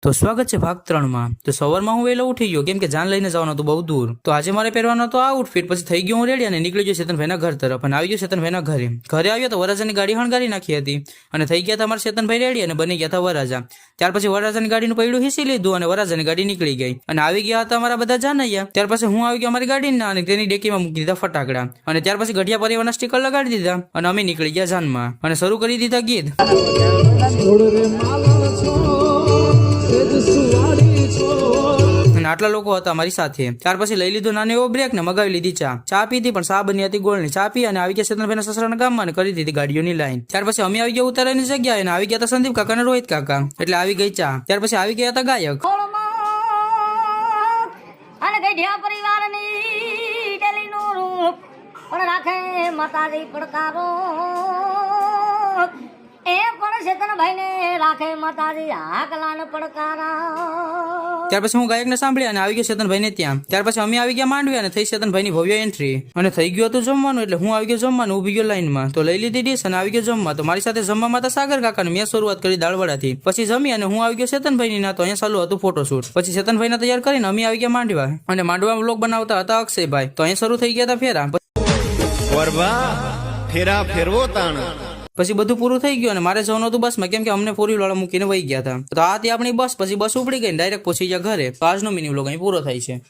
તો સ્વાગત છે ભાગ 3 માં। તો સવારમાં હું વહેલો ઉઠી ગયો કેમ કે જાન લઈને જવાનો હતો બહુ દૂર। તો આજે મારે પહેરવાનો હતો આ આઉટફિટ। પછી થઈ ગયો હું રેડી અને નીકળી ગયો ચેતનભાઈના ઘર તરફ અને આવી ગયો ચેતનભાઈના ઘરે। ઘરે આવ્યો તો વરરાજાની ગાડી હણગારી નાખી હતી અને થઈ ગયા હતા અમારા ચેતનભાઈ રેડી અને બની ગયા હતા વરરાજા। ત્યાર પછી વરરાજાની ગાડીનું પૈડું હિસી લીધું અને વરરાજાની ગાડી નીકળી ગઈ અને આવી ગયા હતા અમારા બધા જાનૈયા। ત્યાર પછી હું આવી ગયો અમારી ગાડીના અને તેની ડેકીમાં મૂકી દીધા ફટાકડા અને ત્યાર પછી ગઢિયા પરિવારના સ્ટીકર લગાડી દીધા અને અમે નીકળી ગયા જાનમાં અને શરૂ કરી દીધા ગીત। અને આટલા લોકો હતા અમારી સાથે। ત્યાર પછી લઈ લીધો નાનો એવો બ્રેક ને મગાવી લીધી ચા પીધી પણ ચા બની હતી ગોળની ચા પી અને આવી ગયા ચેતનભાઈના સસરાના ગામમાં અને કરી દીધી ગાડીઓની લાઈન। ત્યાર પછી અમે આવી ગયા ઉતારાની જગ્યાએ અને આવી ગયા હતા સંદીપ કાકા અને રોહિત કાકા એટલે આવી ગઈ ચા। ત્યાર પછી આવી ગયા હતા ગાયક અને ગઢિયા પરિવારની ડેલીનું રૂપ પણ રાખે માતાજી પડકારો એ પણ ચેતનભાઈને રાખે માતાજી હાકલાને પડકારા। ત્યાર પછી હું ગાયકને સાંભળી અને આવી ગયો ચેતનભાઈને ત્યાં। ત્યાર પછી અમે આવી ગયા માંડવી અને થઈ ચેતનભાઈની ભવ્ય એન્ટ્રી અને થઈ ગયું હતું જમવાનું એટલે હું આવી ગયો જમવાનું ઊભી ગયો લાઈનમાં તો લઈ લીધી ડીશ અને આવી ગયો જમવા। તો મારી સાથે જમવામાં હતા સાગર કાકાને મેં શરૂઆત કરી દાળવડાથી પછી જમી અને હું આવી ગયો ચેતનભાઈની ના તો અહીંયા ચાલુ હતું ફોટોશૂટ। પછી ચેતનભાઈને તૈયાર કરીને અમે આવી ગયા માંડવા અને માંડવામાં વ્લોગ બનાવતા હતા અક્ષયભાઈ તો અહીંયા શરૂ થઈ ગયા હતા ફેરા। પછી બધું પૂરું થઈ ગયું અને મારે જવાનું હતું બસમાં કેમ કે અમને 4 વ્હીલ વાળા મૂકીને વહી ગયા હતા। તો આ હતી આપણી બસ। પછી બસ ઉપડી ગઈ ડાયરેક્ટ પહોંચી ગયા ઘરે। તો આજનો મિની વ્લોગ અહીં પૂરો થાય છે।